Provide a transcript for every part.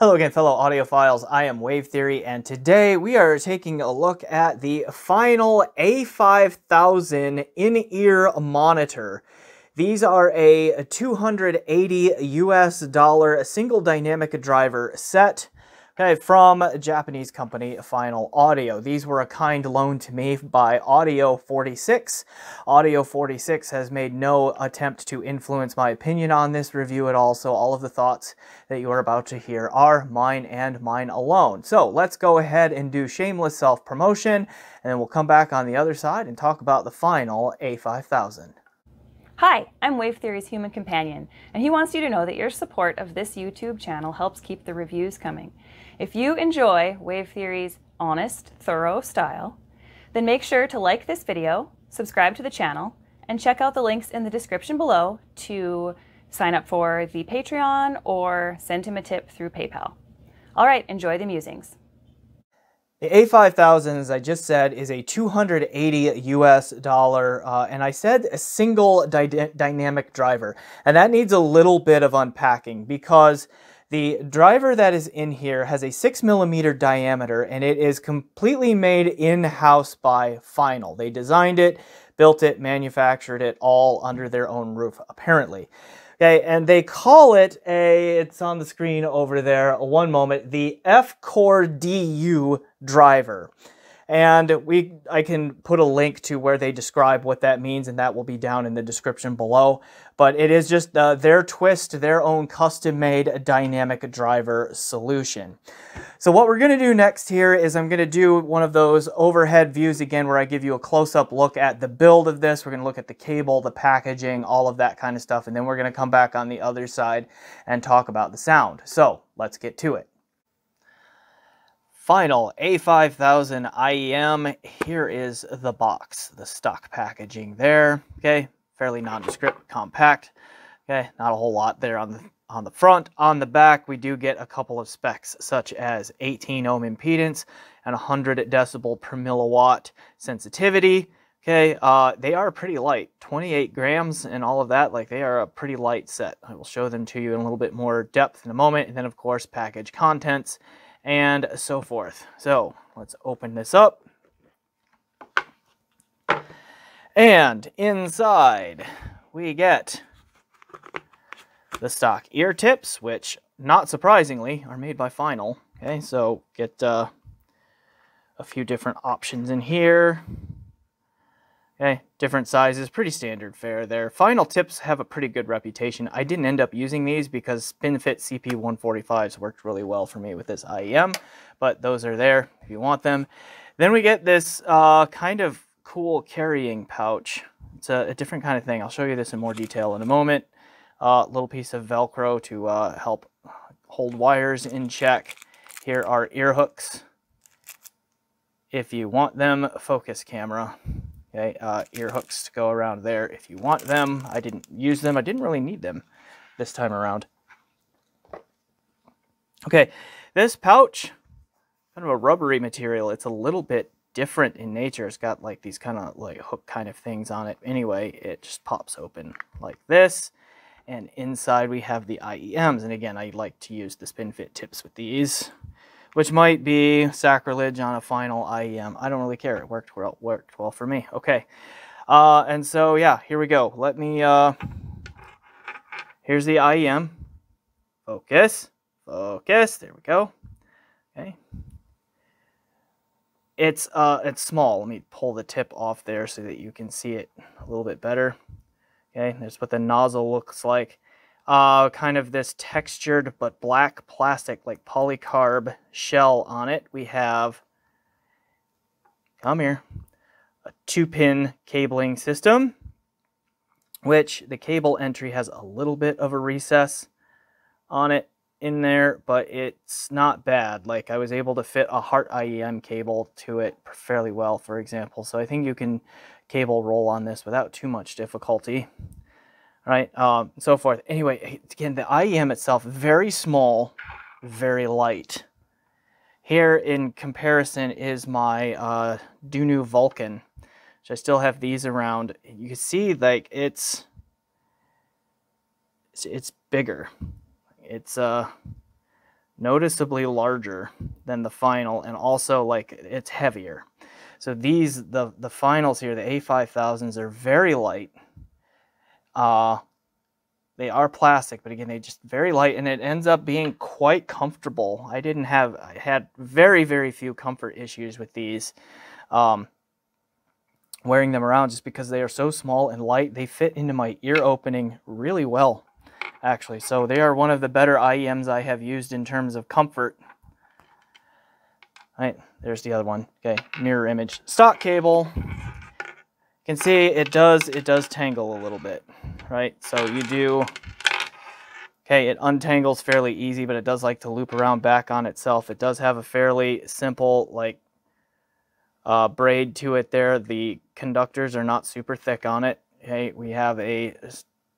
Hello again, fellow audiophiles. I am Wave Theory, and today we are taking a look at the final A5000 in-ear monitor. These are a $280 US single dynamic driver set, okay, from Japanese company Final Audio. These were a kind loan to me by Audio46. Audio46 has made no attempt to influence my opinion on this review at all, so all of the thoughts that you are about to hear are mine and mine alone. So let's go ahead and do shameless self-promotion, and then we'll come back on the other side and talk about the final A5000. Hi, I'm Wave Theory's human companion, and he wants you to know that your support of this YouTube channel helps keep the reviews coming. If you enjoy Wave Theory's honest, thorough style, then make sure to like this video, subscribe to the channel, and check out the links in the description below to sign up for the Patreon or send him a tip through PayPal. All right, enjoy the musings. The A5000, as I just said, is a $280 US, and I said a single dynamic driver. And that needs a little bit of unpacking because the driver that is in here has a 6mm diameter, and it is completely made in-house by Final. They designed it, built it, manufactured it, all under their own roof, apparently. Okay, and they call it it's on the screen over there, one moment, the F-Core DU driver. And I can put a link to where they describe what that means, and that will be down in the description below. But it is just their twist, their own custom-made dynamic driver solution. So what we're going to do next here is I'm going to do one of those overhead views again where I give you a close-up look at the build of this. We're going to look at the cable, the packaging, all of that kind of stuff, and then we're going to come back on the other side and talk about the sound. So let's get to it. Final A5000 IEM. Here is the box, the stock packaging there. Okay, fairly nondescript, compact. Okay, not a whole lot there on the front. On the back, we do get a couple of specs, such as 18 ohm impedance and 100 decibel per milliwatt sensitivity. Okay, they are pretty light, 28 grams and all of that. Like, they are a pretty light set. I will show them to you in a little bit more depth in a moment. And then, of course, package contents and so forth. So let's open this up. And inside we get the stock ear tips, which, not surprisingly, are made by Final. Okay, so get a few different options in here. Okay, different sizes, pretty standard fare there. Final tips have a pretty good reputation. I didn't end up using these because SpinFit CP145s worked really well for me with this IEM, but those are there if you want them. Then we get this kind of cool carrying pouch. It's a different kind of thing. I'll show you this in more detail in a moment. Little piece of Velcro to help hold wires in check. Here are ear hooks if you want them. Focus camera. Okay, ear hooks to go around there if you want them. I didn't use them. I didn't really need them this time around. Okay, this pouch, kind of a rubbery material. It's a little bit different in nature. It's got like these kind of like hook kind of things on it. Anyway, it just pops open like this. And inside we have the IEMs. And again, I like to use the SpinFit tips with these, which might be sacrilege on a Final IEM. I don't really care. It worked well for me. Okay. And so, yeah, here we go. Let me, here's the IEM. Focus. Focus. There we go. Okay. It's small. Let me pull the tip off there so that you can see it a little bit better. Okay. There's what the nozzle looks like. Kind of this textured but black plastic, like polycarb shell on it. We have, come here, a 2-pin cabling system, which the cable entry has a little bit of a recess on it in there, but it's not bad. Like, I was able to fit a Heart IEM cable to it fairly well, for example. So I think you can cable roll on this without too much difficulty. Right, so forth. Anyway, again, the IEM itself, very small, very light. Here, in comparison, is my Dunu Vulcan, which I still have these around. You can see, like, it's bigger. It's noticeably larger than the final, and also like it's heavier. So these, the finals here, the A5000s, are very light. They are plastic, but again, they just very light, and it ends up being quite comfortable. I had very, very few comfort issues with these, wearing them around, just because they are so small and light. They fit into my ear opening really well, actually. So they are one of the better IEMs I have used in terms of comfort. All right, there's the other one. Okay, mirror image. Stock cable. You can see it does tangle a little bit, right? So you do, okay, it untangles fairly easy, but it does like to loop around back on itself. It does have a fairly simple like braid to it there. The conductors are not super thick on it. Okay, we have a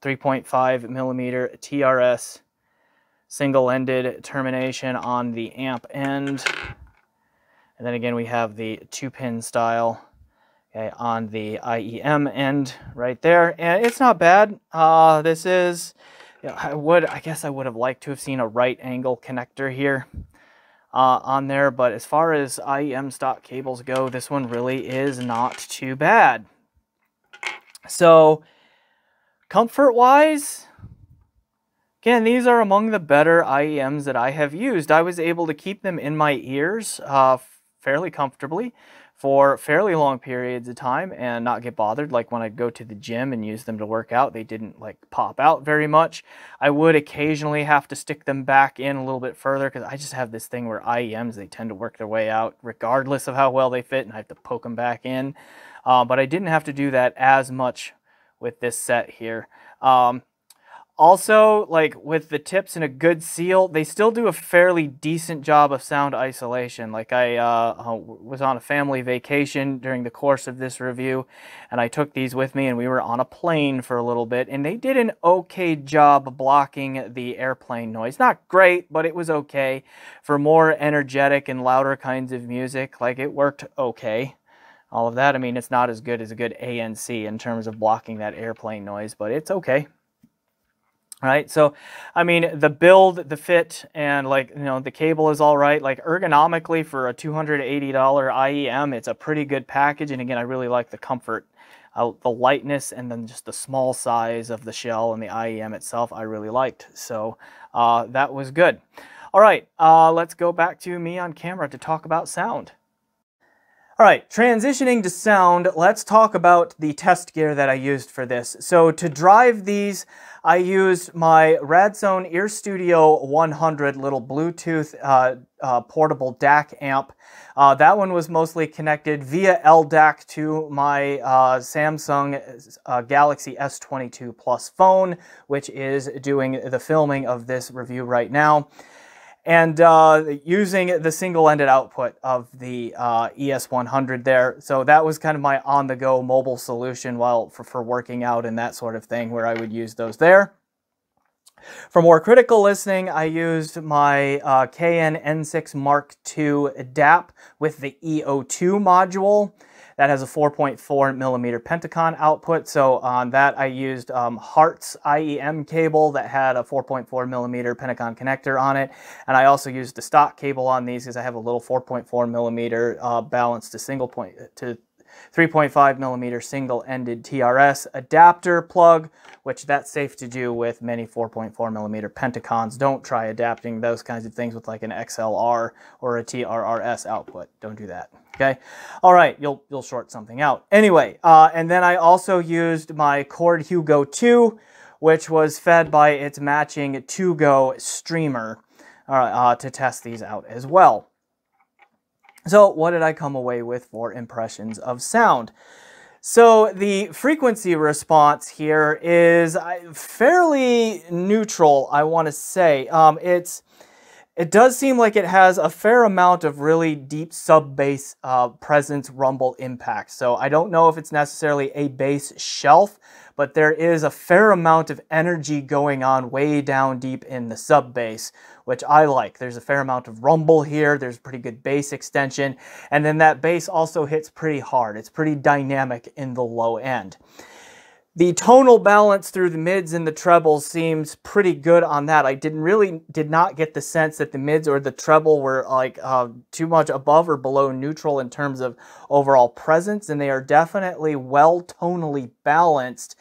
3.5 millimeter TRS single-ended termination on the amp end, and then again we have the 2-pin style, okay, on the IEM end right there, and it's not bad. This is, you know, I guess I would have liked to have seen a right angle connector here on there, but as far as IEM stock cables go, this one really is not too bad. So comfort-wise, again, these are among the better IEMs that I have used. I was able to keep them in my ears fairly comfortably for fairly long periods of time and not get bothered. Like when I'd go to the gym and use them to work out, they didn't like pop out very much. I would occasionally have to stick them back in a little bit further, because I just have this thing where IEMs, they tend to work their way out regardless of how well they fit, and I have to poke them back in. But I didn't have to do that as much with this set here. Also, like with the tips and a good seal, they still do a fairly decent job of sound isolation. Like I was on a family vacation during the course of this review, and I took these with me, and we were on a plane for a little bit, and they did an okay job blocking the airplane noise. Not great, but it was okay. For more energetic and louder kinds of music, like it worked okay. All of that, I mean, it's not as good as a good ANC in terms of blocking that airplane noise, but it's okay. Right, so I mean, the build, the fit, and like, you know, the cable is all right. Like ergonomically for a $280 IEM, it's a pretty good package. And again, I really like the comfort, the lightness, and then just the small size of the shell and the IEM itself. I really liked, so that was good. All right, let's go back to me on camera to talk about sound. All right, transitioning to sound, let's talk about the test gear that I used for this. So to drive these, I used my Radzone Ear Studio 100 little Bluetooth portable DAC amp. That one was mostly connected via LDAC to my Samsung Galaxy S22 Plus phone, which is doing the filming of this review right now. And using the single-ended output of the ES100 there. So that was kind of my on-the-go mobile solution while for working out and that sort of thing, where I would use those there. For more critical listening, I used my KN N6 Mark II DAP with the EO2 module. That has a 4.4 millimeter Pentacon output. So on that, I used Hart's IEM cable that had a 4.4 millimeter Pentacon connector on it. And I also used the stock cable on these because I have a little 4.4 millimeter balanced to 3.5 millimeter single-ended TRS adapter plug, which that's safe to do with many 4.4 millimeter Pentacons. Don't try adapting those kinds of things with like an XLR or a TRRS output. Don't do that. Okay. All right. You'll short something out. Anyway, and then I also used my Cord Hugo 2, which was fed by its matching 2Go streamer to test these out as well. So what did I come away with for impressions of sound? So the frequency response here is fairly neutral, I want to say. It does seem like it has a fair amount of really deep sub-bass presence, rumble impact. So I don't know if it's necessarily a bass shelf, but there is a fair amount of energy going on way down deep in the sub-bass, which I like. There's a fair amount of rumble here. There's pretty good bass extension. And then that bass also hits pretty hard. It's pretty dynamic in the low end. The tonal balance through the mids and the trebles seems pretty good on that. I did not get the sense that the mids or the treble were like too much above or below neutral in terms of overall presence, and they are definitely well tonally balanced,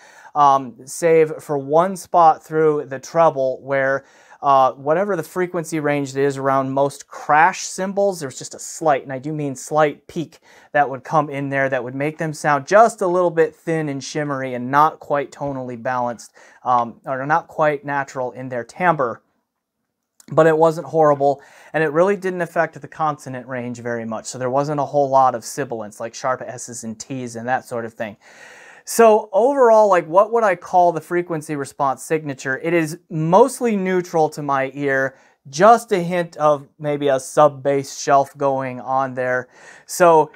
save for one spot through the treble where whatever the frequency range is around most crash cymbals, there's just a slight, and I do mean slight, peak that would come in there that would make them sound just a little bit thin and shimmery and not quite tonally balanced, or not quite natural in their timbre. But it wasn't horrible, and it really didn't affect the consonant range very much, so there wasn't a whole lot of sibilance, like sharp S's and T's and that sort of thing. So overall, like, what would I call the frequency response signature? It is mostly neutral to my ear, just a hint of maybe a sub-bass shelf going on there. So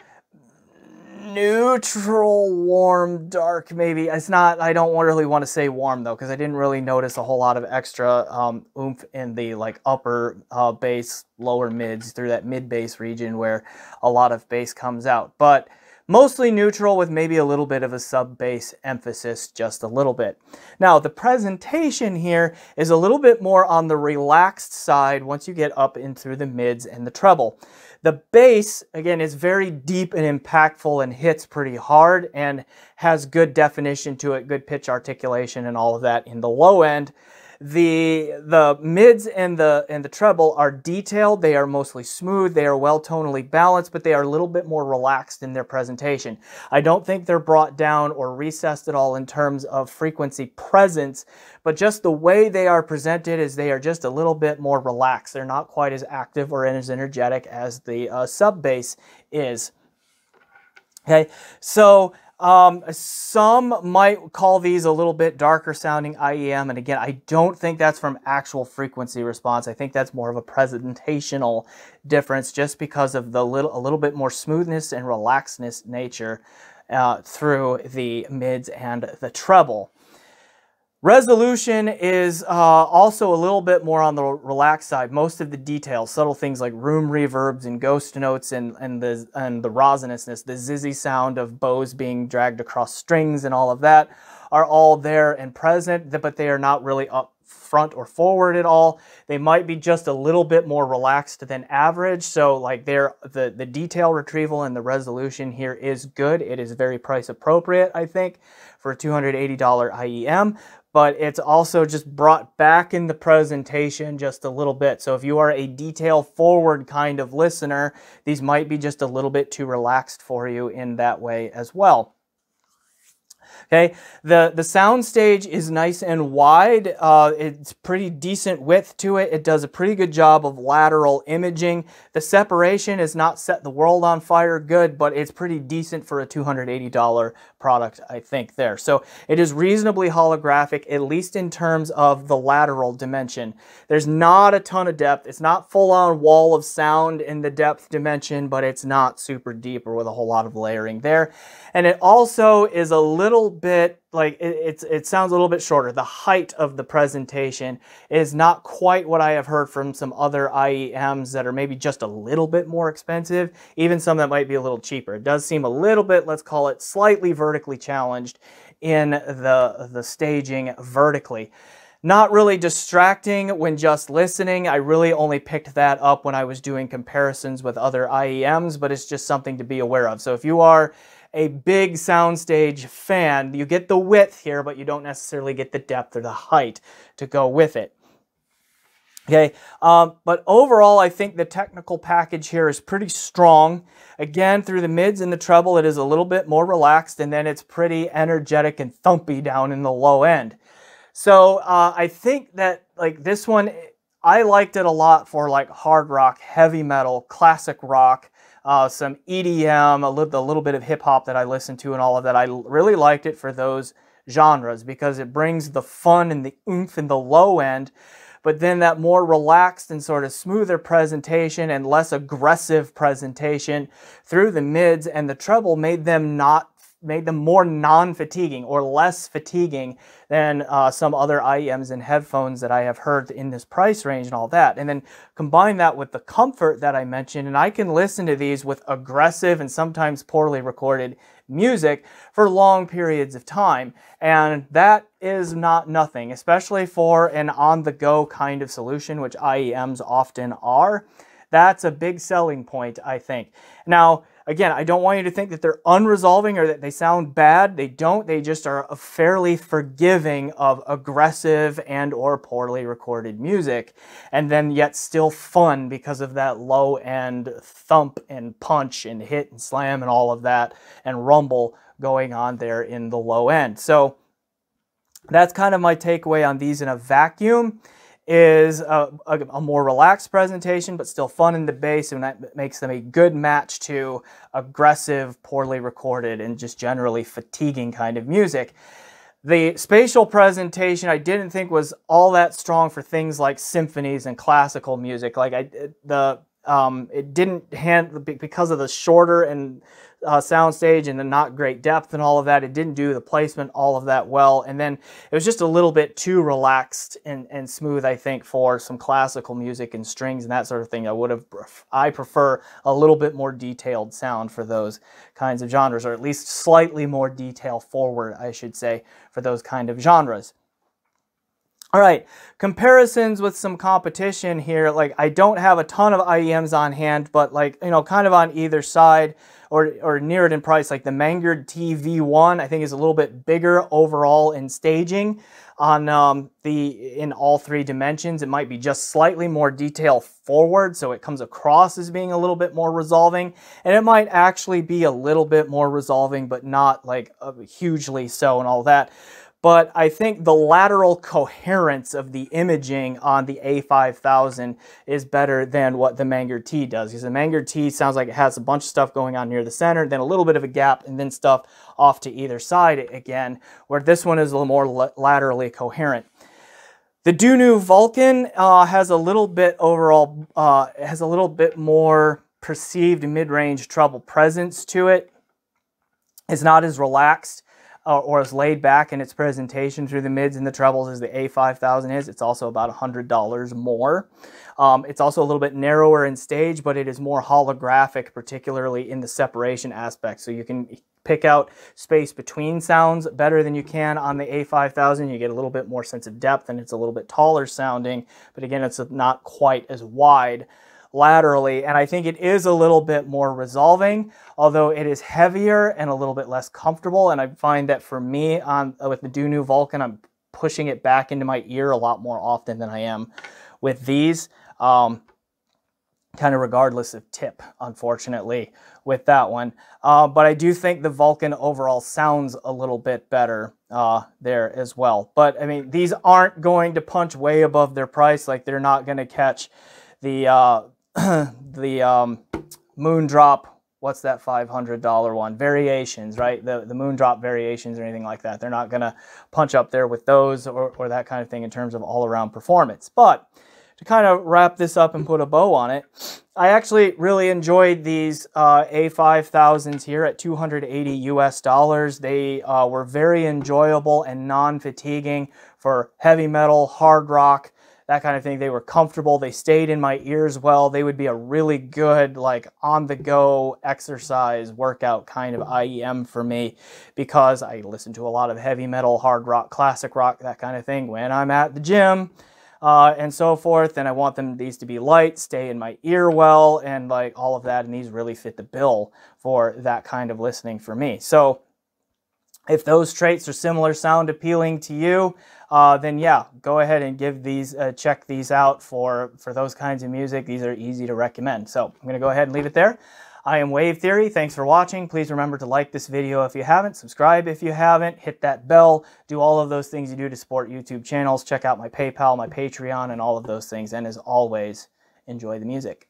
neutral, warm, dark, maybe. It's not, I don't really want to say warm though, because I didn't really notice a whole lot of extra oomph in the like upper bass, lower mids through that mid-bass region where a lot of bass comes out. But mostly neutral with maybe a little bit of a sub-bass emphasis, just a little bit. Now, the presentation here is a little bit more on the relaxed side once you get up in through the mids and the treble. The bass, again, is very deep and impactful and hits pretty hard and has good definition to it, good pitch articulation and all of that in the low end. The mids and the treble are detailed. They are mostly smooth. They are well tonally balanced, but they are a little bit more relaxed in their presentation. I don't think they're brought down or recessed at all in terms of frequency presence, but just the way they are presented is they are just a little bit more relaxed. They're not quite as active or as energetic as the sub bass is. Okay, so some might call these a little bit darker sounding IEM, and again, I don't think that's from actual frequency response. I think that's more of a presentational difference just because of the a little bit more smoothness and relaxedness nature through the mids and the treble. Resolution is also a little bit more on the relaxed side. Most of the details, subtle things like room reverbs and ghost notes and the rosinousness, the zizzy sound of bows being dragged across strings and all of that are all there and present, but they are not really up front or forward at all. They might be just a little bit more relaxed than average. So like the detail retrieval and the resolution here is good. It is very price appropriate, I think, for a $280 IEM. But it's also just brought back in the presentation just a little bit. So if you are a detail forward kind of listener, these might be just a little bit too relaxed for you in that way as well. Okay, the soundstage is nice and wide. It's pretty decent width to it. It does a pretty good job of lateral imaging. The separation is not set the world on fire good, but it's pretty decent for a $280 product, I think, there. So it is reasonably holographic, at least in terms of the lateral dimension. There's not a ton of depth. It's not full-on wall of sound in the depth dimension, but it's not super deep or with a whole lot of layering there. And it also is a little bit like it sounds a little bit shorter. The height of the presentation is not quite what I have heard from some other IEMs that are maybe just a little bit more expensive, even some that might be a little cheaper. It does seem a little bit, let's call it, slightly vertically challenged in the staging vertically. Not really distracting when just listening. I really only picked that up when I was doing comparisons with other IEMs, but it's just something to be aware of. So if you are a big soundstage fan, you get the width here, but you don't necessarily get the depth or the height to go with it. Okay, but overall, I think the technical package here is pretty strong. Again, through the mids and the treble, it is a little bit more relaxed, and then it's pretty energetic and thumpy down in the low end. So I think that like this one, I liked it a lot for like hard rock, heavy metal, classic rock, some EDM, a little bit of hip hop that I listened to and all of that. I really liked it for those genres because it brings the fun and the oomph in the low end, but then that more relaxed and sort of smoother presentation and less aggressive presentation through the mids and the treble made them more non-fatiguing or less fatiguing than some other IEMs and headphones that I have heard in this price range and all that. And then combine that with the comfort that I mentioned, and I can listen to these with aggressive and sometimes poorly recorded music for long periods of time. And that is not nothing, especially for an on-the-go kind of solution, which IEMs often are. That's a big selling point, I think. Now, again, I don't want you to think that they're unresolving or that they sound bad. They don't. They just are fairly forgiving of aggressive and or poorly recorded music, and then yet still fun because of that low-end thump and punch and hit and slam and all of that and rumble going on there in the low end. So that's kind of my takeaway on these in a vacuum. Is a more relaxed presentation, but still fun in the bass, and that makes them a good match to aggressive, poorly recorded, and just generally fatiguing kind of music. The spatial presentation I didn't think was all that strong for things like symphonies and classical music. Like it didn't handle, because of the shorter and soundstage and the not great depth and all of that, it didn't do the placement all of that well. And then it was just a little bit too relaxed and smooth, I think, for some classical music and strings and that sort of thing. I prefer a little bit more detailed sound for those kinds of genres, or at least slightly more detail forward, I should say, for those kind of genres. All right, comparisons with some competition here. Like, I don't have a ton of IEMs on hand, but like, you know, kind of on either side or near it in price. Like the Mangard TV1, I think, is a little bit bigger overall in staging on in all three dimensions. It might be just slightly more detail forward, so it comes across as being a little bit more resolving, and it might actually be a little bit more resolving, but not like hugely so and all that. But I think the lateral coherence of the imaging on the A5000 is better than what the Mangard T does. Because the Mangard T sounds like it has a bunch of stuff going on near the center, then a little bit of a gap, and then stuff off to either side again, where this one is a little more laterally coherent. The Dunu Vulcan has a little bit more perceived mid-range treble presence to it. It's not as relaxed or as laid back in its presentation through the mids and the trebles as the A5000 is. It's also about $100 more. It's also a little bit narrower in stage, but it is more holographic, particularly in the separation aspect. So you can pick out space between sounds better than you can on the A5000. You get a little bit more sense of depth, and it's a little bit taller sounding, but again, it's not quite as wide laterally, and I think it is a little bit more resolving, although it is heavier and a little bit less comfortable. And I find that for me with the Dunu Vulcan, I'm pushing it back into my ear a lot more often than I am with these, kind of regardless of tip, unfortunately, with that one. But I do think the Vulcan overall sounds a little bit better there as well. But I mean, these aren't going to punch way above their price. Like, they're not going to catch the Moondrop, what's that $500 one? Variations, right? The Moondrop Variations or anything like that. They're not going to punch up there with those or that kind of thing in terms of all-around performance. But to kind of wrap this up and put a bow on it, I actually really enjoyed these A5000s here at $280 US. They were very enjoyable and non-fatiguing for heavy metal, hard rock, that kind of thing. They were comfortable. They stayed in my ears well. They would be a really good, like, on-the-go exercise workout kind of IEM for me, because I listen to a lot of heavy metal, hard rock, classic rock, that kind of thing when I'm at the gym and so forth. And I want these to be light, stay in my ear well, and like all of that. And these really fit the bill for that kind of listening for me. So if those traits or similar sound appealing to you, then yeah, go ahead and give these, check these out for those kinds of music. These are easy to recommend. So I'm going to go ahead and leave it there. I am Wave Theory. Thanks for watching. Please remember to like this video if you haven't, subscribe if you haven't, hit that bell, do all of those things you do to support YouTube channels. Check out my PayPal, my Patreon, and all of those things. And as always, enjoy the music.